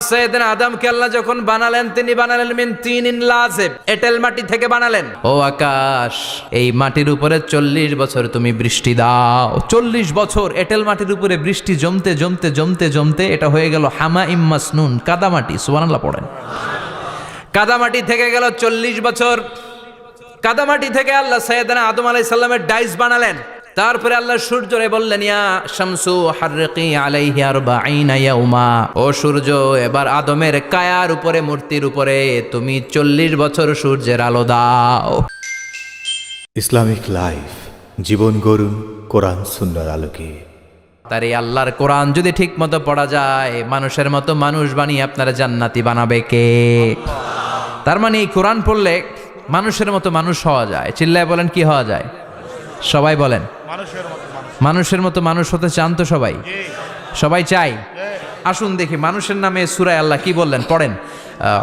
সৈয়দনা আদমকে আল্লাহ যখন বানালেন তিনি বানালেন মিন তিনিন লাযিব, এঁটেল মাটি থেকে বানালেন। ও আকাশ, এই মাটির উপরে 40 বছর তুমি বৃষ্টি দাও। 40 বছর এঁটেল মাটির উপরে বৃষ্টি জমতে জমতে জমতে জমতে এটা হয়ে গেল হামাইম মাসনুন, কাদামাটি। সুবহানাল্লাহ পড়েন। কাদামাটি থেকে গেল 40 বছর। কাদামাটি থেকে আল্লাহ সৈয়দনা আদম আলাইহিস সালামের ডাইস বানালেন। তারপরে আল্লাহ সূর্যরে বললেন, ইয়া শামসু হাররিকি আলাইহি 40 ইয়াউমা, ও সূর্য এবার আদমের কায়ার উপরে, মূর্তির উপরে তুমি 40 বছর সূর্যের আলো দাও। ইসলামিক লাইফ, জীবন গড়ুন কোরআন সুন্নাহর আলোকে। তার এই আল্লাহর কোরআন যদি ঠিক মতো পড়া যায়, মানুষের মতো মানুষ বানিয়ে আপনারা জান্নাতি বানাবে কে? তার মানে এই কোরআন পড়লে মানুষের মতো মানুষ হওয়া যায়। চিল্লায় বলেন, কি হওয়া যায়? সবাই বলেন, মানুষের মতো মানুষ হতে চান তো সবাই? সবাই চাই। আসুন দেখি মানুষের নামে সূরায় আল্লাহ কি বললেন, পড়েন।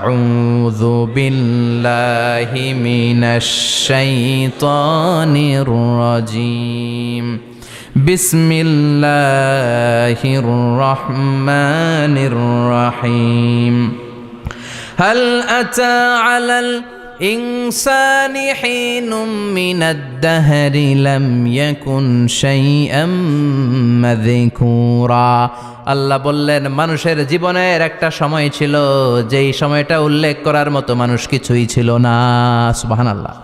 আউযু বিল্লাহি মিনাশ শাইতানির রাজিম, বিসমিল্লাহির রহমানির রহিম। হাল আতা আলাল ইনসান হিনুম মিনাদ দাহরি লাম ইয়াকুন শাইআম মাযকুরা। আল্লাহ বললেন, মানুষের জীবনের একটা সময় ছিল যেই সময়টা উল্লেখ করার মতো মানুষ কিছুই ছিল না। সুবহানাল্লাহ।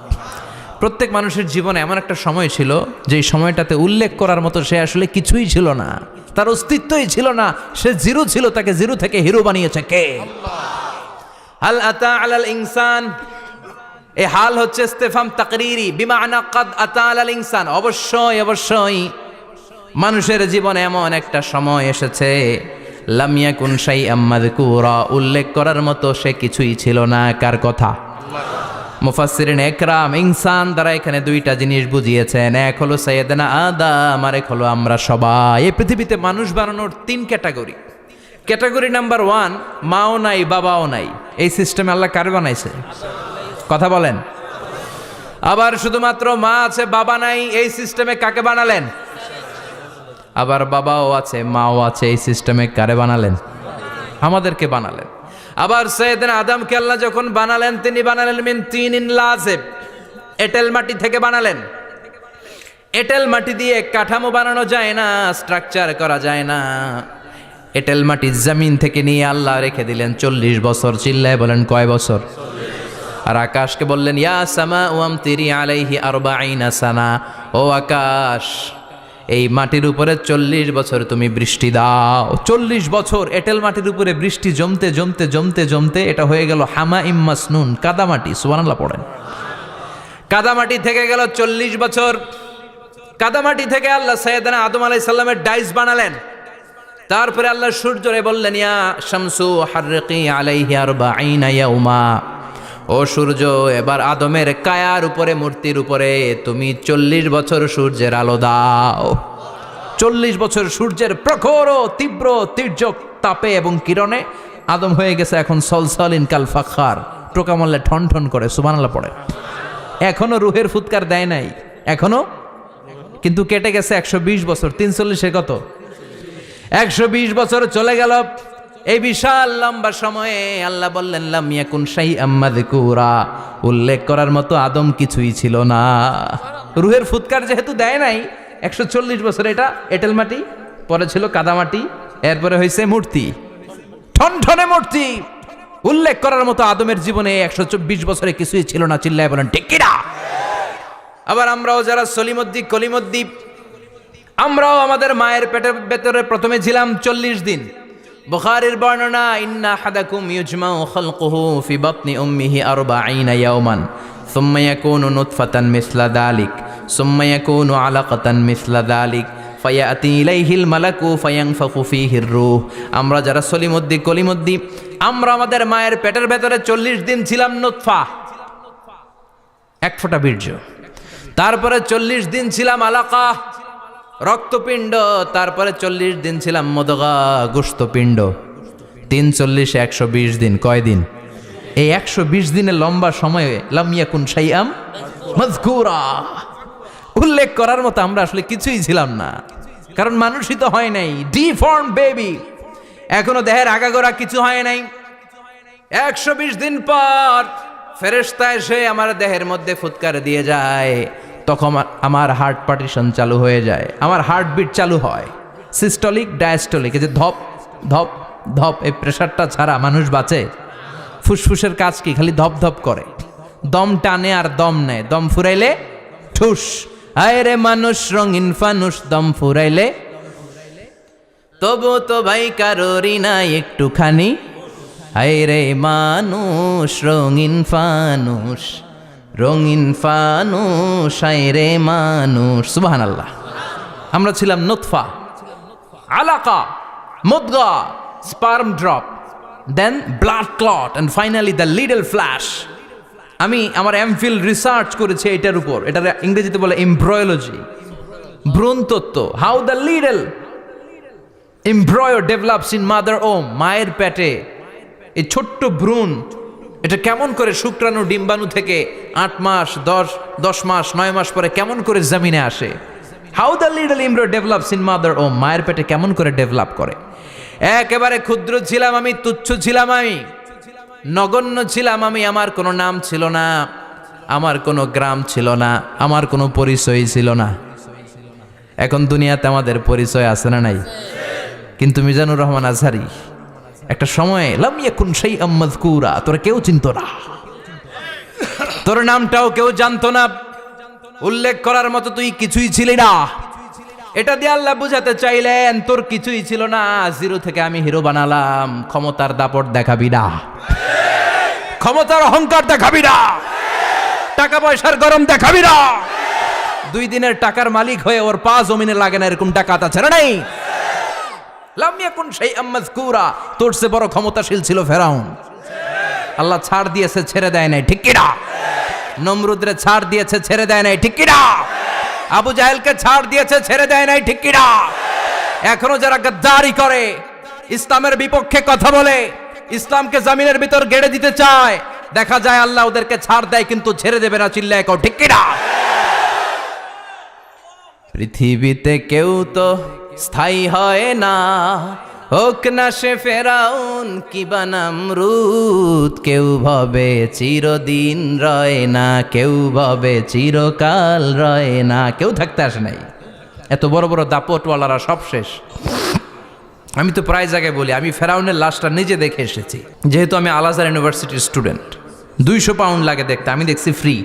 প্রত্যেক মানুষের জীবনে এমন একটা সময় ছিল যেই সময়টাতে উল্লেখ করার মতো সে আসলে কিছুই ছিল না, তার অস্তিত্বই ছিল না, সে জিরো ছিল, তাকে জিরো থেকে হিরো বানিয়েছে কে? হাল আতা আলাল ইনসান, এই হাল হচ্ছে ইস্তেফাম তাকরিরি, বিমানা কাদ আতা আলাল ইনসান। অবশ্যই অবশ্যই মানুষের জীবনে এমন একটা সময় এসেছে, লাম ইয়াকুন শাইআম মাযকুরা, উল্লেখ করার মতো সে কিছুই ছিল না। কার কথা? মুফাসসিরিন একরাম ইনসান দ্বারা এখানে দুইটা জিনিস বুঝিয়েছেন। এক হলো সাইয়েদনা আদম, আর এক হলো আমরা সবাই। এই পৃথিবীতে মানুষ বানানোর 3 ক্যাটাগরি। ক্যাটাগরি নাম্বার 1, মাও নাই বাবাও নাই। এই সিস্টেমে আল্লাহ কার বানাইছে? কথা বলেন। আবার শুধুমাত্র মা আছে বাবা নাই, এই সিস্টেমে কাকে বানালেন? আবার বাবাও আছে মাও আছে, এই সিস্টেমে কারে বানালেন? আমাদেরকে বানালেন। আবার সৈয়দনা আদমকে আল্লাহ যখন বানালেন তিনি বানালেন মিন তিনিন লাযিব, এঁটেল মাটি থেকে বানালেন। এঁটেল মাটি দিয়ে কাঠামো বানানো যায় না, স্ট্রাকচার করা যায় না। এঁটেল মাটি জমিন থেকে নিয়ে আল্লাহ রেখে দিলেন 40 বছর। চিল্লায় বলেন, কয় বছর? আর আকাশকে বললেন, ইয়া সামা আমতিরি আলাইহি 40 সানা, ও আকাশ এই মাটির উপরে 40 বছর তুমি বৃষ্টি দাও। 40 বছর এঁটেল মাটির উপরে বৃষ্টি জমতে জমতে জমতে জমতে এটা হয়ে গেল হামাইম মাসনুন, কাদামাটি। সুবহানাল্লাহ পড়েন। কাদামাটি থেকে গেল 40 বছর। কাদামাটি থেকে আল্লাহ সৈয়দনা আদম আলাইহিস সালামের ডাইস বানালেন। তারপরে আল্লাহ সূর্যরে বললেন, ইয়া শামসু হাররিকি আলাইহি 40 ইয়াউমা, ও সূর্য এবার আদমের কায়ার উপরে, মূর্তির উপরে তুমি 40 বছর সূর্যের আলো দাও। 40 বছর সূর্যের প্রখর ও তীব্র তির্যক তাপে এবং কিরণে আদম হয়ে গেছে এখন সলসলিন কাল ফাখার, টোকা মারলে ঠন ঠন করে। সুবহানাল্লাহ পড়ে। এখনো রুহের ফুৎকার দেয় নাই এখনো, কিন্তু কেটে গেছে 120 বছর। 340 কত? 120 বছর চলে গেল। এই বিশাল লম্বা সময়ে আল্লাহ বললেন, লাম ইয়াকুন শাইআম মাযকুরা, উল্লেখ করার মতো আদম কিছুই ছিল না। রুহের ফুৎকার যেহেতু দেয় নাই 140 বছর, এটা এঁটেল মাটি, পরে ছিল কাদামাটি, এরপরে হয়েছে মূর্তি, ঠনঠনে মূর্তি। উল্লেখ করার মতো আদমের জীবনে 124 বছরে কিছুই ছিল না। চিল্লায় বলেন, ঠিক কিনা? আবার আমরাও যারা সলিমদ্দি কলিমদ্দি, আমরাও আমাদের মায়ের পেটের ভেতরে প্রথমে ছিলাম 40 দিন। বুখারীর বর্ণনা, ইন্না হাদাকুম ইউজমাউ খালকুহু ফি বাতনি উম্মিহি 40 ইয়াওমান সুম্মা ইয়াকুনু নুতফাতান মিসলা যালিক সুম্মা ইয়াকুনু আলাকাতান মিসলা যালিক ফায়াতি ইলাইহিল মালাকু ফায়ানফাখু ফীহির রূহ। আমরা যারা সলিমদ্দি কলিমদ্দি, আমরা আমাদের মায়ের পেটের ভেতরে 40 দিন ছিলাম নুতফা, এক ফোঁটা বীর্য। তারপরে 40 দিন ছিলাম আলাকা, রক্তপিণ্ড। তারপরে 40 দিন ছিলাম মুদগা, গোশতপিণ্ড। 340 120 দিন। কয় দিন? এই 120 দিনের লম্বা সময়ে লাম ইয়াকুন শাইআম মাযকুরা, উল্লেখ করার মতো আমরা আসলে কিছুই ছিলাম না, কারণ মানুষই তো হয় নাই। ডিফর্ম বেবি, এখনো দেহের আগাগোড়া কিছু হয় নাই। 120 দিন পর ফেরেশতা এসে আমার দেহের মধ্যে ফুৎকার দিয়ে যায়, তখন আমার হার্ট পার্টিশন চালু হয়ে যায়, আমার হার্টবিট চালু হয়, সিস্টোলিক ডায়াস্টোলিক, এই যে ধপ ধপ ধপ, এই প্রেশারটা ছাড়া মানুষ বাঁচে? ফুসফুসের কাজ কি? খালি ধপ ধপ করে, দম টানে আর দম নেয়, দম ফুরাইলে ঠুস। হায় রে মানুষ রঙিন ফানুষ, দম ফুরাইলে তবু তো ভাই কারোরই নাই একটুখানি। হায় রে মানুষ রঙিন ফানুষ, রঙিন ফানুষ, হায় রে মানুষ। সুবহানাল্লাহ। আমরা ছিলাম নুতফা, আলাকা, মুদগা, sperm drop, then blood clot, and finally the little flesh. আমি আমার এমফিল রিসার্চ করেছি এটার উপর, এটার ইংরেজিতে বলে এমব্রয়োলজি, ভ্রূণ তত্ত্ব। How the little এমব্রয়ো develops in mother ওম, মায়ের পেটে এই ছোট্ট ভ্রূণ, এটা কেমন করে শুক্রাণু ডিম্বাণু থেকে 8 মাস 10 মাস 9 মাস পরে কেমন করে জমিনে আসে। How the little এমব্রয়ো develops in mother ওম, মায়ের পেটে কেমন করে ডেভেলপ করে। একেবারে ক্ষুদ্র ছিলাম আমি, তুচ্ছ ছিলাম আমি, নগণ্য ছিলাম আমি। আমার কোনো নাম ছিল না, আমার কোনো গ্রাম ছিল না, আমার কোনো পরিচয় ছিল না। এখন দুনিয়াতে আমাদের পরিচয় আছে না নাই? কিন্তু মিজানুর রহমান আজহারি একটা সময়ে লাম ইয়াকুন শাইআম মাযকুরা, তোরা কেউ চিনতো না, তোর নামটাও কেউ জানতো না, উল্লেখ করার মতো তুই কিছুই ছিলি না। এটা দিয়ে আল্লাহ বুঝাতে চাইলেন তোর কিছুই ছিল না, জিরো থেকে আমি হিরো বানালাম। ক্ষমতার দাপট দেখাবি না, ক্ষমতার অহংকার দেখাবি না, টাকা পয়সার গরম দেখাবি না। 2 দিনের টাকার মালিক হয়ে ওর পা জমিনে লাগে না, এরকম টাকা তা ছেড়ে নাই। লাম ইয়াকুন শাইআম মাযকুরা, তোর চেয়ে বড় ক্ষমতাশীল ছিল ফেরাউন। আল্লাহ ছাড় দিয়েছে, ছেড়ে দেয় নাই, ঠিক কি না? নমরুদরে ছাড় দিয়েছে, ছেড়ে দেয় নাই, ঠিক কি না? আবু জাহেলকে ছাড় দিয়েছে, ছেড়ে দেয় নাই, ঠিক কি না? এখনো যারা গাদ্দারি করে, ইসলামের বিপক্ষে কথা বলে, ইসলামকে জমিনের ভিতর গেড়ে দিতে চায়, দেখা যায় আল্লাহ ওদেরকে ছাড় দেয় কিন্তু ছেড়ে দেবে না। চিল্লায় কও ঠিক কি না? পৃথিবীতে কেউ তো স্থায়ী হয় না, হোক না সে ফেরাউন কিবা নমরুদ। কেউ ভাবে চিরদিন রয় না, কেউ ভাবে চিরকাল রয় না। কেউ থাকতে আসে নাই, এত বড় বড় দাপটওয়ালারা সব শেষ। আমি তো প্রায় জায়গায় বলি, আমি ফেরাউনের লাশটা নিজে দেখে এসেছি, যেহেতু আমি আল আজহার ইউনিভার্সিটির স্টুডেন্ট। 200 পাউন্ড লাগে দেখতে, আমি দেখছি ফ্রি।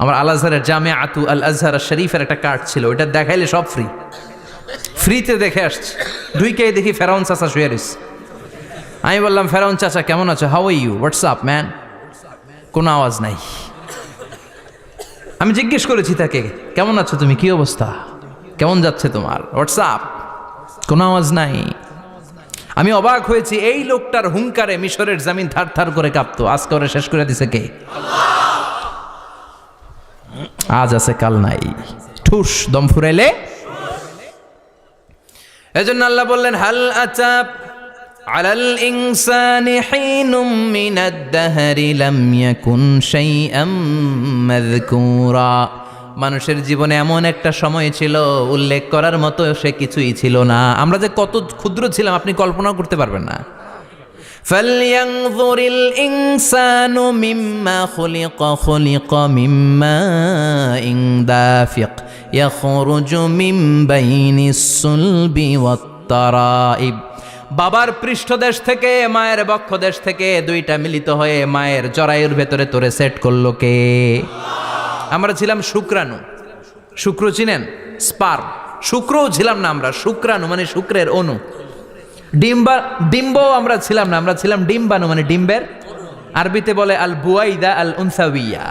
আমার আল আজহারের জামিআতু আল আজহার শরীফের একটা কার্ড ছিল, ওইটা দেখাইলে সব ফ্রি, ফ্রিতে দেখে আসছি। ঢুইকে দেখি ফেরাউন চাচা শুয়ে রয়েছে। আমি বললাম, ফেরাউন চাচা কেমন আছো? How are you? What's up man? কোনো আওয়াজ নাই। আমি জিজ্ঞেস করেছি তাকে, কেমন আছো তুমি, কি অবস্থা, কেমন যাচ্ছে তোমার? হোয়াটসঅ্যাপ, কোনো আওয়াজ নাই। আমি অবাক হয়েছি, এই লোকটার হুঙ্কারে মিশরের জমিন থার থার করে কাঁপতো, আজকে ওরা শেষ করে দিছে কে? আজ আছে কাল নাই, ঠুস, দম ফুরাইলে। এজন্য আল্লাহ বললেন, হাল আতাব আলাল ইনসানি হিনুম মিনাদ দাহরি লাম ইয়াকুন শাইআম মাযকুরা। মানুষের জীবনে এমন একটা সময় ছিল, উল্লেখ করার মতো সে কিছুই ছিল না। আমরা যে কত ক্ষুদ্র ছিলাম আপনি কল্পনাও করতে পারবেন না। ফালইয়ানযুরিল ইনসানু মিম্মা খুলিকা, খুলিকা মিম্মা ইন দাফিক ইয়াখরুজু মিন বাইনিস সুলবি ওয়াত তারাইব। বাবার পৃষ্ঠদেশ থেকে, মায়ের বক্ষদেশ থেকে দুইটা মিলিত হয়ে মায়ের জরায়ুর ভেতরে তোরে সেট করলো কে? আমরা ছিলাম শুক্রাণু। শুক্র চিনেন? স্পার্ম। শুক্রও ছিলাম না আমরা, শুক্রাণু মানে শুক্রের অণু। ডিম্বও আমরা ছিলাম না, আমরা ছিলাম ডিম্বাণু মানে ডিম্বের, আরবিতে বলে আল বুয়াইদা আল উনসাউইয়া।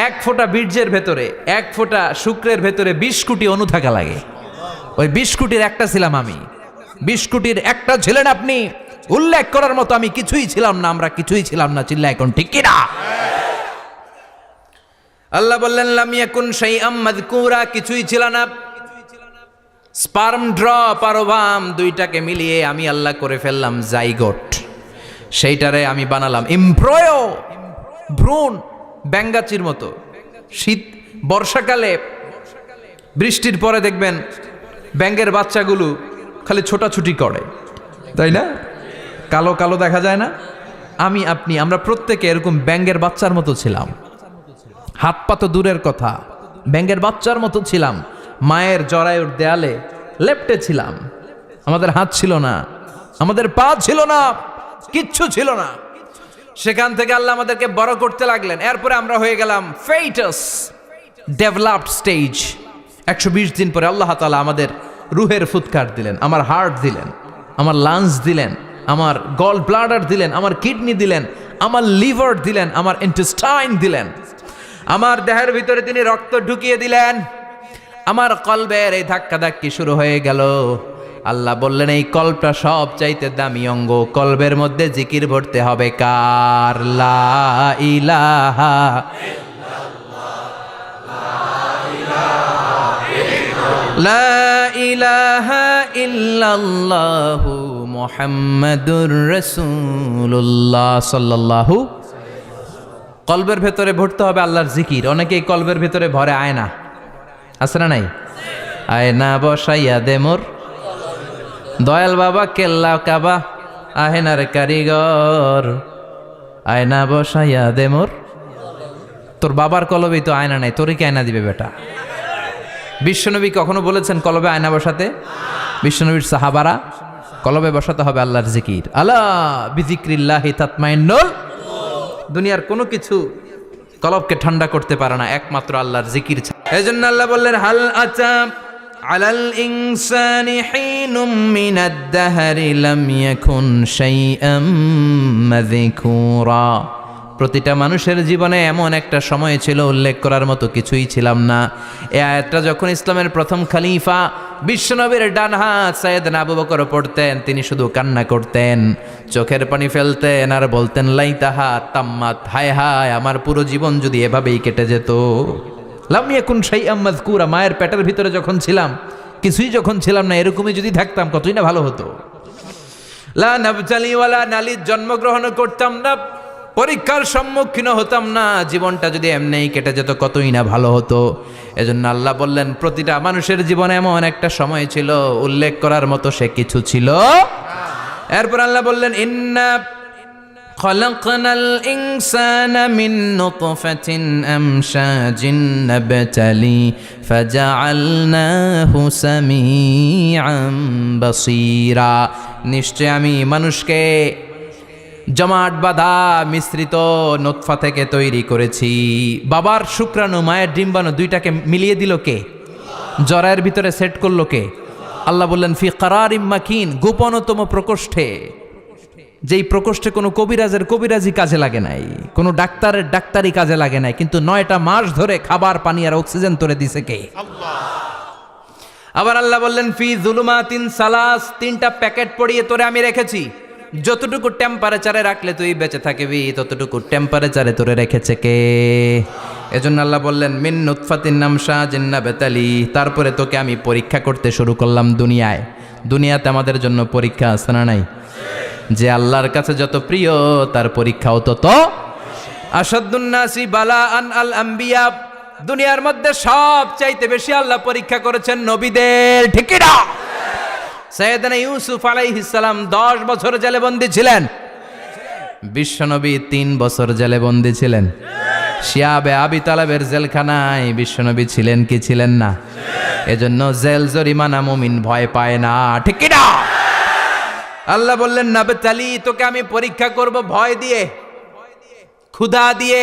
1 ফোঁটা বীর্যের ভেতরে, 1 ফোঁটা শুক্রের ভেতরে 20 কোটি অণু থাকা লাগে। ওই 20 কোটির একটা ছিলাম আমি। 20 কোটির একটা ছিলেন আপনি। উল্লেখ করার মতো আমি কিছুই ছিলাম না, আমরা কিছুই ছিলাম না। চিল্লা এখন ঠিক কিনা? আল্লাহ বললেন, লাম ইয়াকুন শাইআম মাযকুরা, কিছুই ছিল না। স্পার্ম ড্রপ আর ওভাম দুইটাকে মিলিয়ে আমি আল্লাহ করে ফেললাম জাইগোট। সেইটারে আমি বানালাম এমব্রয়ো, ভ্রূণ, ব্যাঙ্গাচির মতো। শীত বর্ষাকালে বৃষ্টির পরে দেখবেন ব্যাঙের বাচ্চাগুলো খালি ছোটাছুটি করে, তাই না? কালো কালো দেখা যায় না? আমি আপনি আমরা প্রত্যেকে এরকম ব্যাঙের বাচ্চার মতো ছিলাম। হাত পা তো দূরের কথা, ব্যাঙের বাচ্চার মতো ছিলাম। মায়ের জরায়ুর দেয়ালে লেপ্টে ছিলাম। আমাদের হাত ছিল না, আমাদের পা ছিল না, কিচ্ছু ছিল না। সেখান থেকে আল্লাহ আমাদেরকে বড় করতে লাগলেন। এরপরে আমরা হয়ে গেলাম ফেটাস, ডেভেলপড স্টেজ। 120 দিন পরে আল্লাহ তাআলা আমাদের রুহের ফুৎকার দিলেন, আমার হার্ট দিলেন, আমার লাংস দিলেন, আমার গল ব্লাডার দিলেন, আমার কিডনি দিলেন, আমার লিভার দিলেন, আমার ইন্টেস্টাইন দিলেন, আমার দেহের ভিতরে তিনি রক্ত ঢুকিয়ে দিলেন। আমার কলবের এই ধাক্কাধাক্কি শুরু হয়ে গেল। আল্লাহ বললেন এই কলবটা সব চাইতে দামি অঙ্গ, কলবের মধ্যে জিকির ভরতে হবে কার? লা ইলাহা লা ইলাহা ইল্লাল্লাহু মুহাম্মাদুর রাসূলুল্লাহ সাল্লাল্লাহু। কলবের ভেতরে ভরতে হবে আল্লাহর জিকির। অনেকেই কলবের ভেতরে ভরে আয়না, আছে না নাই? আয়না বসাইয়া দে মোর দয়াল বাবা, কেল্লা কাবা আহেনার কারিগর, আয়না বসাইয়া দে মোর। তোর বাবার কলবেই তো আয়না নাই, তোরে কি আয়না দিবে বেটা? বিশ্বনবী কখনো বলেছেন কলবে আয়না বসাতে? বিশ্বনবীর সাহাবারা কলবে বসাতে হবে আল্লাহর জিকির। আলা বিযিক্রিল্লাহি তাতমাইন্নুল। দুনিয়ার কোনো কিছু কলবকে ঠান্ডা করতে পারে না, একমাত্র আল্লাহর জিকির ছাড়া। এজন্য আল্লাহ বললেন হাল আতা আলাল ইনসানি হিনুম মিনাদ দাহরি লাম ইয়াকুন শাইআম মাযকুরা। প্রতিটা মানুষের জীবনে এমন একটা সময় ছিল উল্লেখ করার মতো কিছুই ছিলাম না। এই আয়াতটা যখন ইসলামের প্রথম খলিফা বিশ্বনবীর ডান হাত সাইয়েদনা আবু বকর পড়তেন, তিনি শুধু কান্না করতেন, চোখের পানি ফেলতেন আর বলতেন লাইতাহা তাম্মাত, হায় হায় আমার পুরো জীবন যদি এভাবেই কেটে যেত। লাম ইয়াকুন শাইআম মাযকুরা, মায়ের পেটের ভিতরে যখন ছিলাম, কিছুই যখন ছিলাম না, এরকমই যদি থাকতাম কতই না ভালো হতো। লা নাবতালি ওয়ালা নালিদ, জন্মগ্রহণ করতাম না, পরীক্ষার সম্মুখীন হতাম না, জীবনটা যদি এমনিই কেটে যেত কতই না ভালো হতো। এজন্য আল্লাহ বললেন প্রতিটা মানুষের জীবনে এমন একটা সময় ছিল উল্লেখ করার মতো সে কিছু ছিল। এরপর আল্লাহ বললেন ইন্না খলাকনাল ইনসানা মিন নুতফাতিন আমশাজিন নাবতালি ফাজআলনাহু সামিআন বাসীরা। নিশ্চয় আমি মানুষকে জমাট বাঁধা মিশ্রিত নুতফা থেকে তৈরি করেছি। বাবার শুক্রাণু মায়ের ডিম্বাণু দুইটাকে মিলিয়ে দিল কে? জরায়ের ভিতরে সেট করলো কে? আল্লাহ বললেন ফি কারারিম মাকিন, গোপনতম প্রকোষ্ঠে, যেই প্রকোষ্ঠে কোনো কবিরাজের কবিরাজি কাজে লাগে নাই, কোনো ডাক্তারের ডাক্তারি কাজে লাগে নাই, কিন্তু 9টা মাস ধরে খাবার পানি আর অক্সিজেন তোরে দিছে কে? আবার আল্লাহ বললেন ফি যুলুমাতিন সালাস, 3টা প্যাকেট পড়িয়ে তোরে আমি রেখেছি, যতটুকু টেম্পারেচারে রাখলে তুই বেঁচে থাকবি ততটুকু টেম্পারেচারে তোরে রেখেছে কে? এজন্য আল্লাহ বললেন মিন নুতফাতিন আমশাজিন নাবতালি, তারপরে তোকে আমি পরীক্ষা করতে শুরু করলাম দুনিয়ায়। দুনিয়াতে আমাদের জন্য পরীক্ষা আছে না নাই? যে আল্লাহর কাছে যত প্রিয় তার পরীক্ষাও তত। আসাদুন নাসি বালাআন আল আম্বিয়া, দুনিয়ার মধ্যে সব চাইতে বেশি আল্লাহ পরীক্ষা করেছেন নবীদের, ঠিক না? সাইয়েদনা ইউসুফ আলাইহিস সালাম 10 বছর জেলে বন্দী ছিলেন, বিশ্বনবী 3 বছর জেলে বন্দী ছিলেন। শিয়াবে আবি তালেবের জেলখানায় বিশ্বনবী ছিলেন কি ছিলেন না? এজন্য জেল জরিমানা মুমিন ভয় পায় না, ঠিক না? আল্লাহ বললেন নাবতালি, তোকে আমি পরীক্ষা করব ভয় দিয়ে, ক্ষুধা দিয়ে,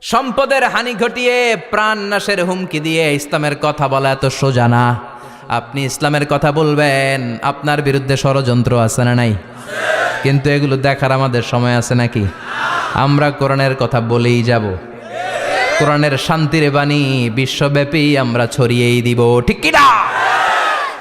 সম্পদের হানি ঘটিয়ে, প্রাণ নাশের হুমকি দিয়ে। ইসলামের কথা বলা এত সোজা না। আপনি ইসলামের কথা বলবেন, আপনার বিরুদ্ধে ষড়যন্ত্র আছে না নাই? কিন্তু এগুলো দেখার আমাদের সময় আছে নাকি? আমরা কোরআনের কথা বলেই যাব, কোরআনের শান্তির বাণী বিশ্বব্যাপী আমরা ছড়িয়েই দিব, ঠিক কি না?